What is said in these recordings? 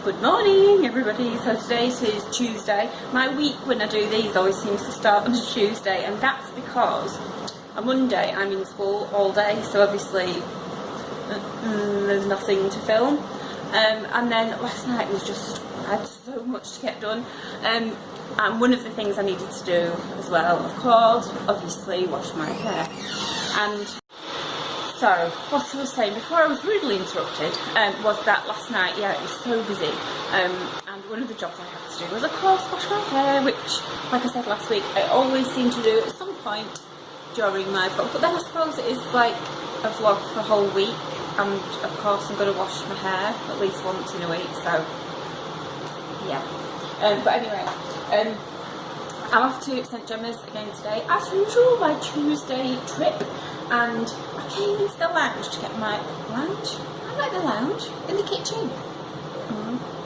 Good morning everybody. So today is Tuesday. My week when I do these always seems to start on a Tuesday, and that's because on Monday I'm in school all day, so obviously there's nothing to film. And then last night was just, I had so much to get done. And one of the things I needed to do as well, of course, obviously wash my hair. And so, what I was saying before I was rudely interrupted was that last night, yeah, it was so busy, and one of the jobs I had to do was, of course, wash my hair, which, like I said last week, I always seem to do at some point during my vlog, but then I suppose it is like a vlog for a whole week, and of course I'm going to wash my hair at least once in a week, so, yeah. But anyway, I'm off to St Gemma's again today, as usual, my Tuesday trip, and I came into the lounge to get my lounge. I like the lounge in the kitchen.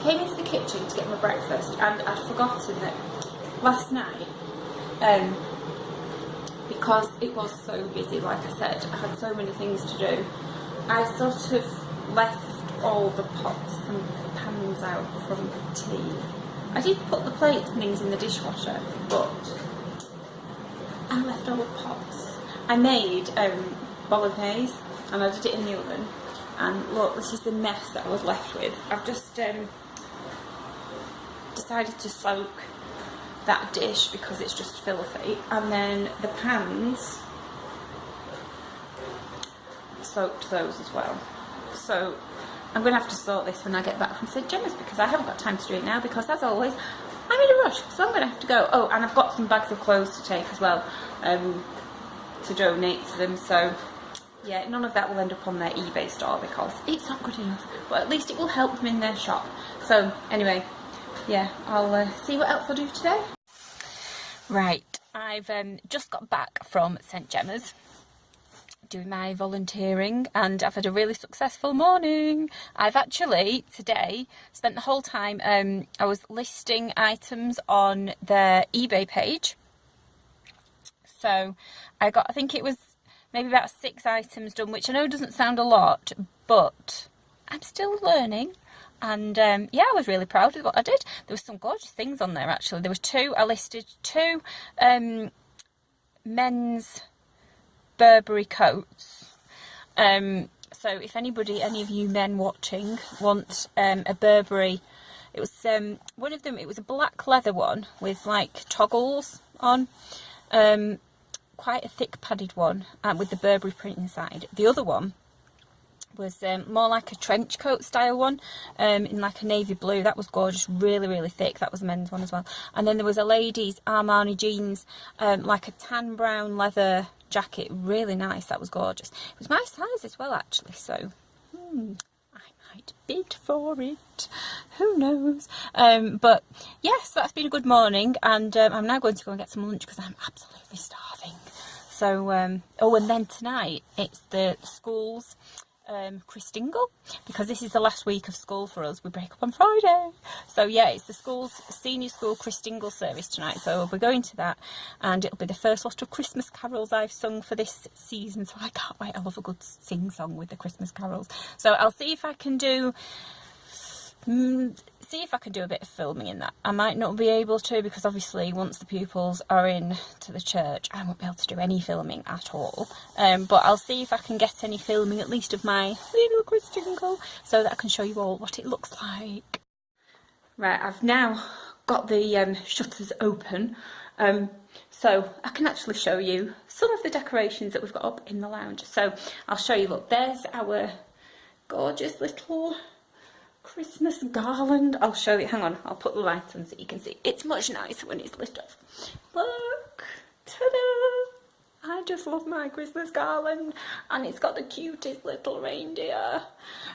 Came into the kitchen to get my breakfast, and I'd forgotten that last night, because it was so busy. Like I said, I had so many things to do. I sort of left all the pots and pans out from tea. I did put the plates and things in the dishwasher, but I left all the pots. I made bolognese and I did it in the oven, and look, this is the mess that I was left with. I've just decided to soak that dish because it's just filthy, and then the pans, soaked those as well. So I'm going to have to sort this when I get back from St Gemma's, because I haven't got time to do it now, because as always I'm in a rush, so I'm going to have to go. Oh, and I've got some bags of clothes to take as well, to donate to them, so yeah, none of that will end up on their eBay store because it's not good enough, but at least it will help them in their shop. So anyway, yeah, I'll see what else I'll do today. Right, I've just got back from St Gemma's doing my volunteering, and I've had a really successful morning. I've actually today spent the whole time, I was listing items on their eBay page. So I think it was maybe about 6 items done, which I know doesn't sound a lot, but I'm still learning. And yeah, I was really proud of what I did. There was some gorgeous things on there, actually. There was I listed two men's Burberry coats. So if any of you men watching want a Burberry, it was one of them, it was a black leather one with like toggles on. Quite a thick padded one with the Burberry print inside. The other one was more like a trench coat style one, in like a navy blue. That was gorgeous, really thick. That was a men's one as well. And then there was a ladies Armani jeans, like a tan brown leather jacket, really nice. That was gorgeous. It was my size as well, actually, so I might bid for it, who knows. But yes, that's been a good morning, and I'm now going to go and get some lunch because I'm absolutely starving. So oh, and then tonight it's the school's Christingle, because this is the last week of school for us. We break up on Friday, so yeah, it's the school's senior school Christingle service tonight, so we're going to that, and it'll be the first lot of Christmas carols I've sung for this season, so I can't wait. I love a good sing song with the Christmas carols. So I'll see if I can do a bit of filming in that. I might not be able to, because obviously once the pupils are in to the church I won't be able to do any filming at all, but I'll see if I can get any filming at least of my little Christingle, so that I can show you all what it looks like. Right, I've now got the shutters open, so I can actually show you some of the decorations that we've got up in the lounge. So I'll show you, look, there's our gorgeous little Christmas garland. I'll show you, hang on, I'll put the light on so you can see. It's much nicer when it's lit up. Look, ta-da! I just love my Christmas garland, and it's got the cutest little reindeer.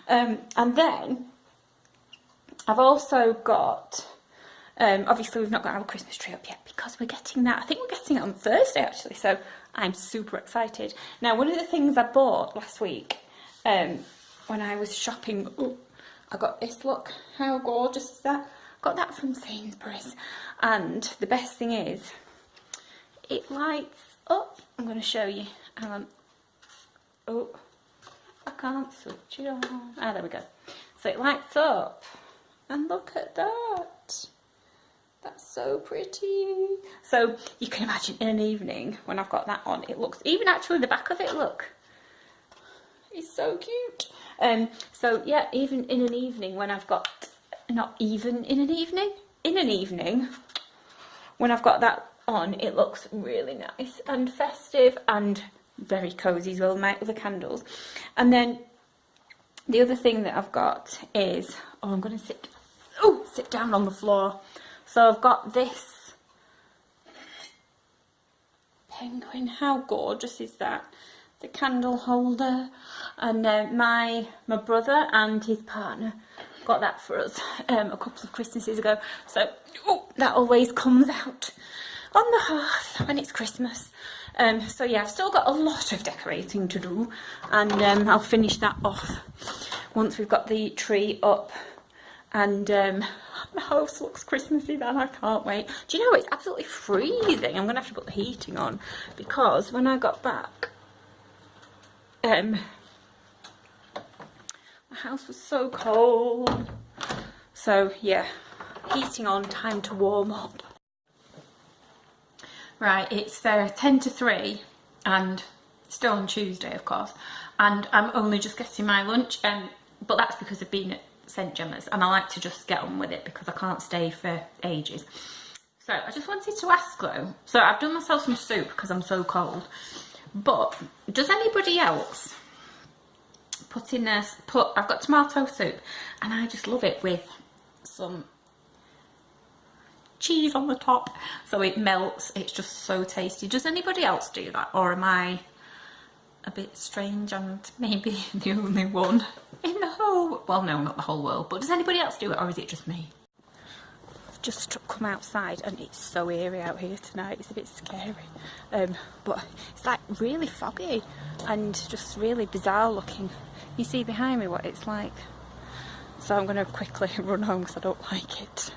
And then I've also got, obviously we've not got our Christmas tree up yet because we're getting that, I think we're getting it on Thursday actually, so I'm super excited. Now, one of the things I bought last week when I was shopping, I got this, look, how gorgeous is that? Got that from Sainsbury's, and the best thing is it lights up. I'm going to show you, hang on. Oh, I can't switch it on. Ah, there we go. So it lights up And look at that. That's so pretty. So you can imagine in an evening when I've got that on, it looks, even actually the back of it, look, it's so cute. So yeah, even in an evening when I've got, not even in an evening, in an evening when I've got that on, it looks really nice and festive and very cozy as well, with the candles. And then the other thing that I've got is, oh, I'm going to sit down on the floor. So I've got this penguin. How gorgeous is that? The candle holder. And my brother and his partner got that for us a couple of Christmases ago. So that always comes out on the hearth when it's Christmas. So yeah, I've still got a lot of decorating to do, and I'll finish that off once we've got the tree up. And the house looks Christmassy then, I can't wait. Do you know, it's absolutely freezing. I'm going to have to put the heating on, because when I got back, my house was so cold. So yeah, heating on, time to warm up. Right, it's 10 to 3 and still on Tuesday, of course, and I'm only just getting my lunch, but that's because I've been at St Gemma's and I like to just get on with it because I can't stay for ages. So I just wanted to ask though, so I've done myself some soup because I'm so cold, but does anybody else put in this, I've got tomato soup and I just love it with some cheese on the top so it melts. It's just so tasty. Does anybody else do that, or am I a bit strange and maybe the only one in the whole, well no, not the whole world, but does anybody else do it, or is it just me? I've just come outside and it's so eerie out here tonight. It's a bit scary, but it's like really foggy and just really bizarre looking. You see behind me what it's like, so I'm going to quickly run home because I don't like it.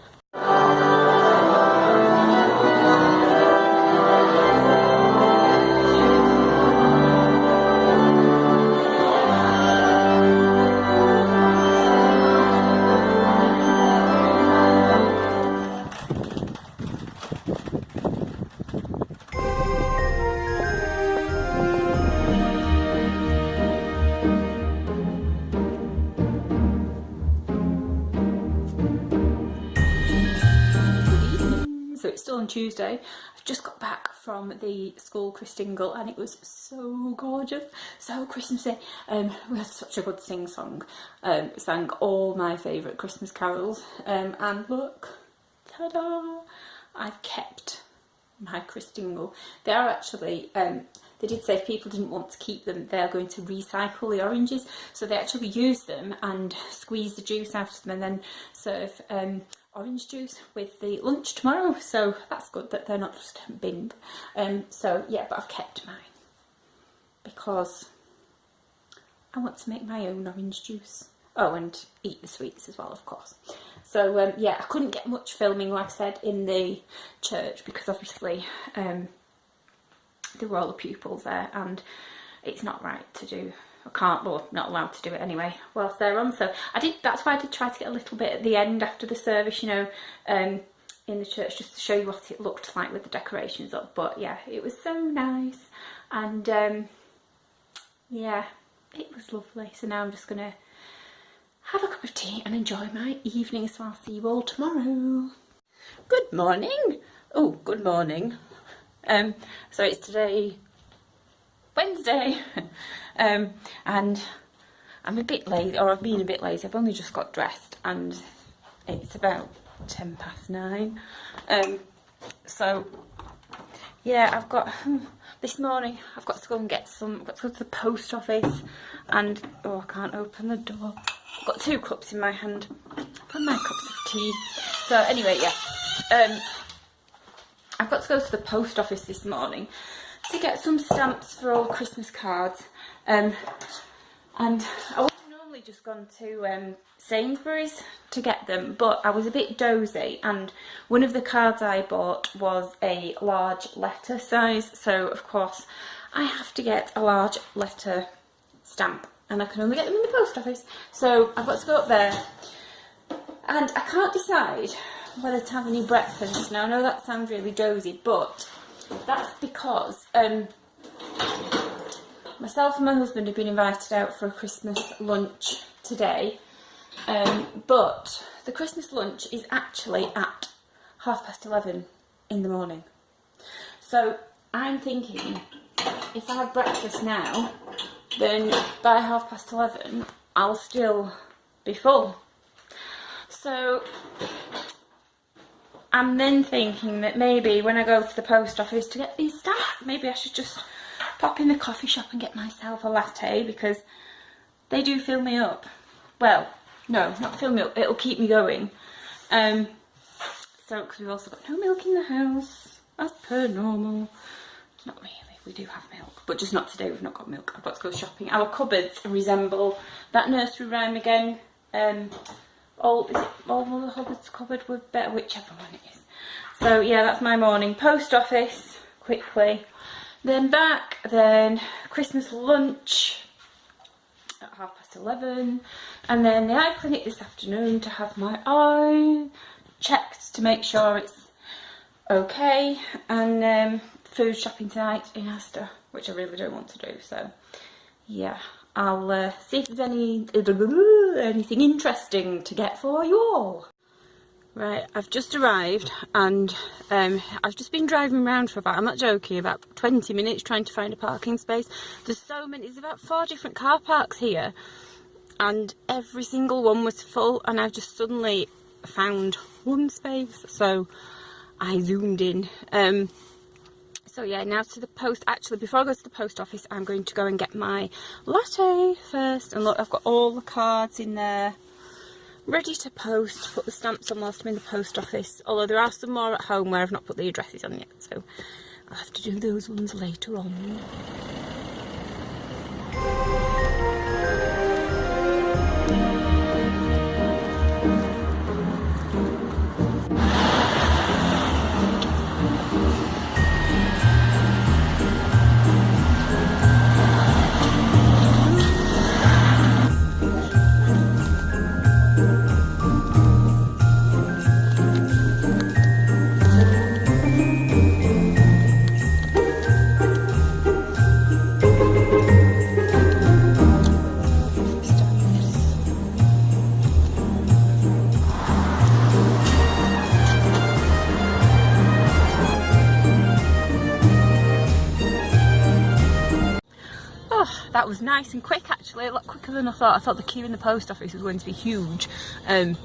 So it's still on Tuesday. I've just got back from the school Christingle and it was so gorgeous, so Christmassy. We had such a good sing-song. Sang all my favourite Christmas carols. And look, ta-da! I've kept my Christingle. They are actually, they did say if people didn't want to keep them, they're going to recycle the oranges. So they actually use them and squeeze the juice out of them and then serve orange juice with the lunch tomorrow. So that's good that they're not just binned. So yeah, but I've kept mine because I want to make my own orange juice. Oh, and eat the sweets as well, of course. So yeah, I couldn't get much filming, like I said, in the church because obviously there were all the pupils there and it's not right to do. I can't, well, not allowed to do it anyway whilst they're on. So I did, that's why I did try to get a little bit at the end after the service, you know, in the church, just to show you what it looked like with the decorations up. But yeah, it was so nice and yeah, it was lovely. So now I'm just gonna have a cup of tea and enjoy my evening, so I'll see you all tomorrow. Good morning. Oh, good morning. So it's today Wednesday and I'm a bit lazy, or I've been a bit lazy. I've only just got dressed and it's about 9:10. So yeah, I've got this morning I've got to go and get some, I've got to go to the post office and oh, I can't open the door. I've got 2 cups in my hand from my cups of tea. So anyway, yeah, I've got to go to the post office this morning to get some stamps for all Christmas cards, and I would have normally just gone to Sainsbury's to get them, but I was a bit dozy and one of the cards I bought was a large letter size, so of course I have to get a large letter stamp and I can only get them in the post office. So I've got to go up there And I can't decide whether to have any breakfast. Now I know that sounds really dozy, but that's because myself and my husband have been invited out for a Christmas lunch today, but the Christmas lunch is actually at 11:30 in the morning. So I'm thinking, if I have breakfast now, then by 11:30 I'll still be full. So I'm then thinking that maybe when I go to the post office to get these stamps, maybe I should just pop in the coffee shop and get myself a latte, because they do fill me up. Well, no, not fill me up, it'll keep me going. So, because we've also got no milk in the house, as per normal. Not really, we do have milk, but just not today, we've not got milk. I've got to go shopping. Our cupboards resemble that nursery rhyme again. Old Mother Hubbard's cupboard with better, whichever one it is. So yeah, that's my morning. Post office, quickly. Then back, then Christmas lunch at 11:30. And then the eye clinic this afternoon to have my eye checked to make sure it's okay. And food shopping tonight in Asda, which I really don't want to do, so yeah. I'll see if there's anything interesting to get for you all. Right, I've just arrived and I've just been driving around for I'm not joking, about 20 minutes trying to find a parking space. There's so many, there's about 4 different car parks here and every single one was full, and I've just suddenly found one space, so I zoomed in. So yeah, now to the post. Actually, before I go to the post office, I'm going to go and get my latte first. And look, I've got all the cards in there, ready to post. Put the stamps on whilst I'm in the post office. Although there are some more at home where I've not put the addresses on yet, so I'll have to do those ones later on. That was nice and quick, actually, a lot quicker than I thought. I thought the queue in the post office was going to be huge,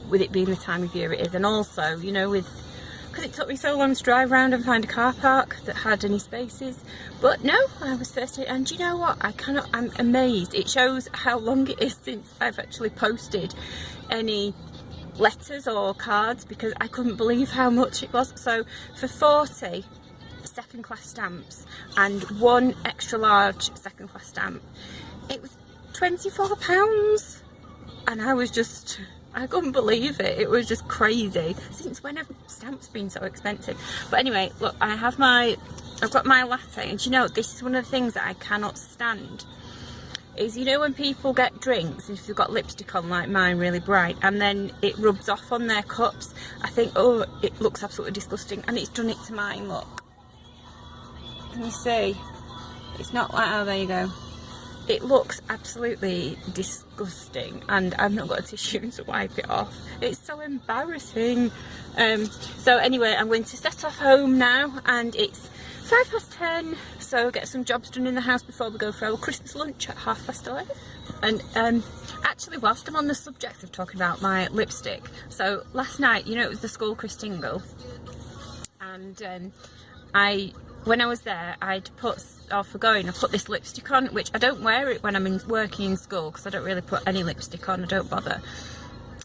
with it being the time of year it is, and also, you know, because it took me so long to drive around and find a car park that had any spaces. But no, I was thirsty, and you know what, I'm amazed. It shows how long it is since I've actually posted any letters or cards, because I couldn't believe how much it was. So for 40 second class stamps and 1 extra large second class stamp, it was £24, and I couldn't believe it. It was just crazy. Since when have stamps been so expensive? But anyway, look, I've got my latte, and you know, this is one of the things that I cannot stand, is, you know, when people get drinks, if they've got lipstick on like mine, really bright, and then it rubs off on their cups, I think, oh, it looks absolutely disgusting, and it's done it to mine. Look, can you see? It's not like, oh, there you go. It looks absolutely disgusting, and I've not got a tissue to wipe it off. It's so embarrassing. So anyway, I'm going to set off home now, and it's 10:05, so get some jobs done in the house before we go for our Christmas lunch at 11:30. And actually, whilst I'm on the subject of talking about my lipstick, so last night, you know, it was the school christingle, and when I was there, I put this lipstick on, which I don't wear it when I'm working in school, because I don't really put any lipstick on, I don't bother.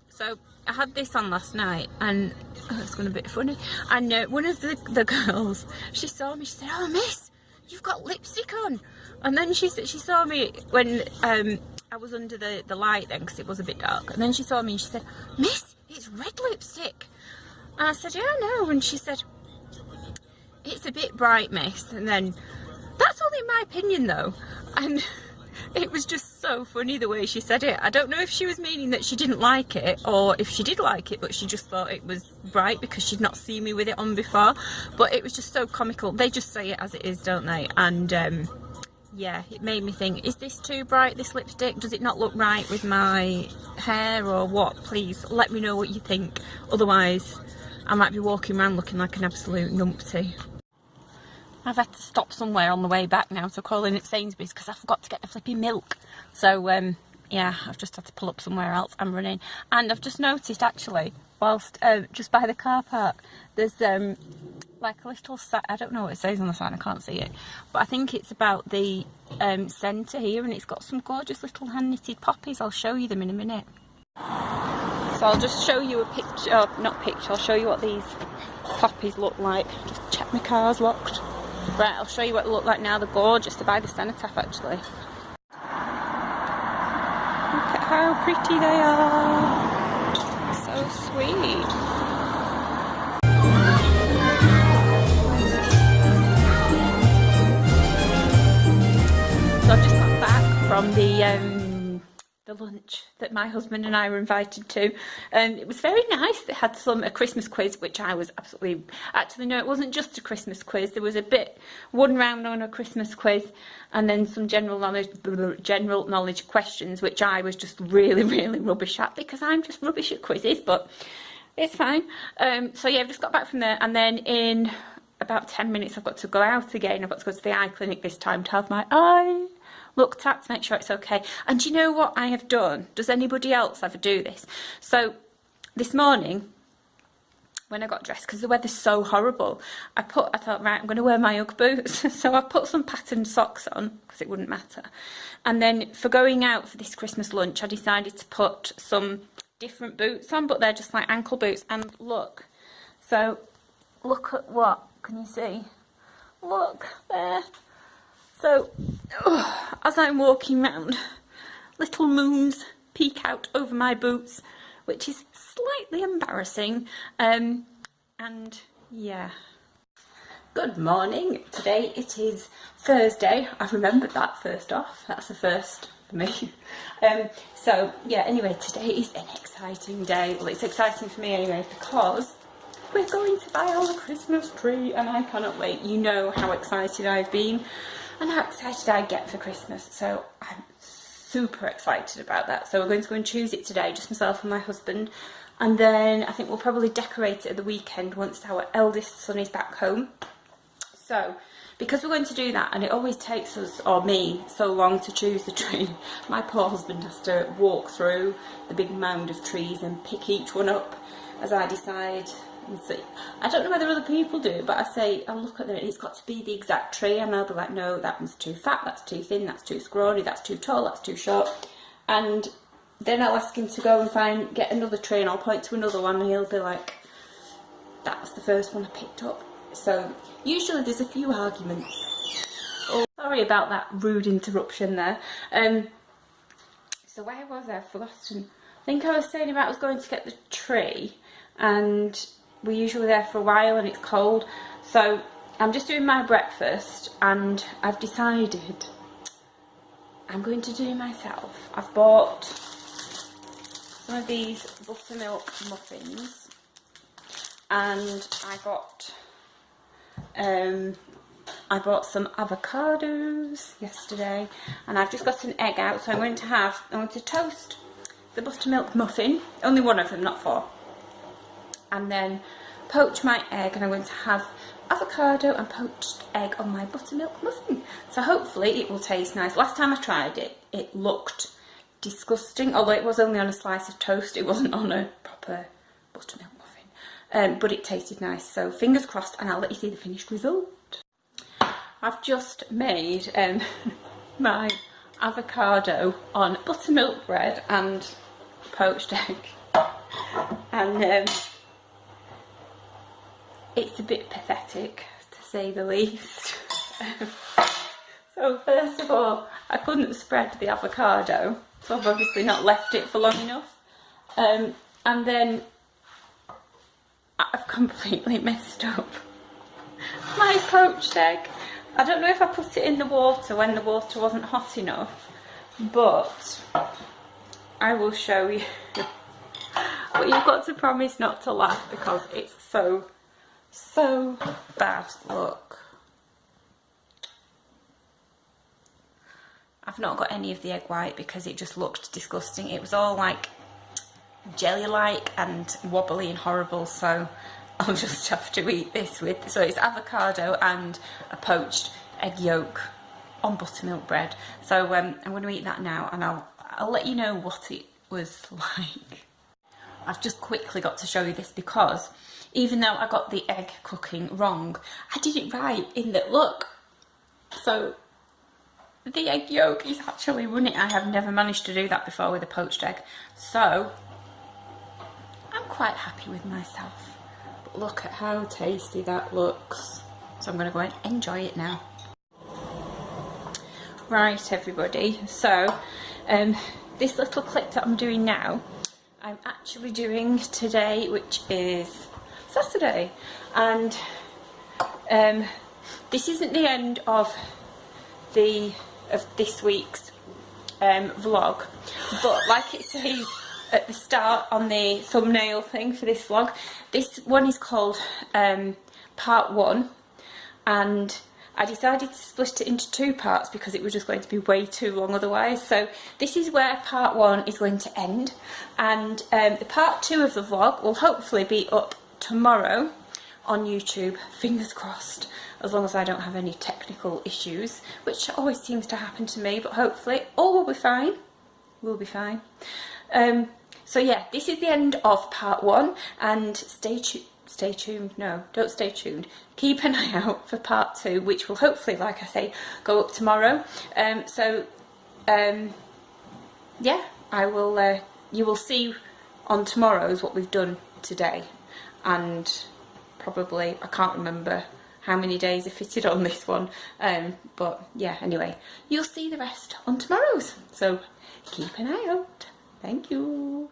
So I had this on last night, and it's going to be a bit funny, and one of the girls, she saw me, she said, "Oh miss, you've got lipstick on." And then she saw me when I was under the light then, because it was a bit dark, and then she saw me and she said, "Miss, it's red lipstick." And I said, "Yeah, I know." And she said, "It's a bit bright, miss." And then, that's only my opinion though, and it was just so funny the way she said it. I don't know if she was meaning that she didn't like it, or if she did like it but she just thought it was bright because she'd not seen me with it on before. But it was just so comical. They just say it as it is, don't they? And yeah, it made me think, is this too bright, this lipstick? Does it not look right with my hair or what? Please let me know what you think. Otherwise I might be walking around looking like an absolute numpty. I've had to stop somewhere on the way back now to call in at Sainsbury's because I forgot to get the flipping milk. So yeah, I've just had to pull up somewhere else. I'm running. And I've just noticed actually, whilst just by the car park, there's like a little, I don't know what it says on the sign, I can't see it. But I think it's about the centre here, and it's got some gorgeous little hand knitted poppies. I'll show you them in a minute. So I'll just show you a picture, not picture, I'll show you what these poppies look like. Just check my car's locked. Right, I'll show you what they look like now. They're gorgeous. They're by the cenotaph actually. Look at how pretty they are. So sweet. So I've just got back from the lunch that my husband and I were invited to. It was very nice. They had a Christmas quiz, which I was absolutely... Actually, no, it wasn't just a Christmas quiz. There was one round on a Christmas quiz, and then some general knowledge questions, which I was just really, really rubbish at, because I'm just rubbish at quizzes, but it's fine. So yeah, I've just got back from there, and then in about 10 minutes I've got to go out again. I've got to go to the eye clinic this time to have my eye looked at to make sure it's okay. And do you know what I have done? Does anybody else ever do this? So this morning when I got dressed, because the weather's so horrible, I thought, right, I'm going to wear my Ugg boots. So I put some patterned socks on because it wouldn't matter. And then for going out for this Christmas lunch, I decided to put some different boots on, but they're just like ankle boots. And look, so look at what, can you see? Look there. So, as I'm walking round, little moons peek out over my boots, which is slightly embarrassing. And yeah. Good morning. Today it is Thursday. I've remembered that first off. That's a first for me. So yeah, anyway, today is an exciting day. Well, it's exciting for me anyway, because we're going to buy our Christmas tree and I cannot wait. You know how excited I've been and how excited I get for Christmas, so I'm super excited about that. So we're going to go and choose it today, just myself and my husband, and then I think we'll probably decorate it at the weekend once our eldest son is back home. So because we're going to do that, and it always takes us, or me, so long to choose the tree, my poor husband has to walk through the big mound of trees and pick each one up as I decide. And see. I don't know whether other people do, but I say, I'll look at it, it's got to be the exact tree, and they'll be like, no, that one's too fat, that's too thin, that's too scrawny, that's too tall, that's too short. And then I'll ask him to go and get another tree, and I'll point to another one, and he'll be like, that's the first one I picked up. So usually there's a few arguments. Oh, sorry about that rude interruption there. So where was I? I've forgotten. I think I was saying about I was going to get the tree, and we're usually there for a while and it's cold, so I'm just doing my breakfast and I've decided I'm going to do it myself. I've bought some of these buttermilk muffins, and I bought some avocados yesterday, and I've just got an egg out, so I'm going to toast the buttermilk muffin, only one of them, not four, and then poach my egg, and I'm going to have avocado and poached egg on my buttermilk muffin. So hopefully it will taste nice. Last time I tried it, it looked disgusting, although it was only on a slice of toast, it wasn't on a proper buttermilk muffin, but it tasted nice, so fingers crossed, and I'll let you see the finished result. I've just made my avocado on buttermilk bread and poached egg, and it's a bit pathetic, to say the least. So first of all, I couldn't spread the avocado, so I've obviously not left it for long enough, and then I've completely messed up my poached egg. I don't know if I put it in the water when the water wasn't hot enough, but I will show you. But you've got to promise not to laugh because it's so bad. Look, I've not got any of the egg white because it just looked disgusting. It was all like jelly-like and wobbly and horrible, so I'll just have to eat this with. So it's avocado and a poached egg yolk on buttermilk bread. So I'm going to eat that now, and I'll let you know what it was like. I've just quickly got to show you this because even though I got the egg cooking wrong, I did it right in that, look. So the egg yolk is actually running. I have never managed to do that before with a poached egg. So I'm quite happy with myself. But look at how tasty that looks. So I'm going to go and enjoy it now. Right, everybody. So this little clip that I'm doing now, I'm actually doing today, which is Saturday, and this isn't the end of this week's vlog, but like it says at the start on the thumbnail thing for this vlog, this one is called part 1, and I decided to split it into 2 parts because it was just going to be way too long otherwise. So this is where part 1 is going to end, and the part 2 of the vlog will hopefully be up tomorrow on YouTube, fingers crossed, as long as I don't have any technical issues, which always seems to happen to me, but hopefully all will be fine. We'll be fine. So yeah, this is the end of part 1, and stay tuned, no, don't stay tuned. Keep an eye out for part 2, which will hopefully, like I say, go up tomorrow. Yeah, I will, you will see on tomorrow's what we've done today, and probably, I can't remember how many days I fitted on this one, but yeah, anyway, you'll see the rest on tomorrow's, so keep an eye out. Thank you.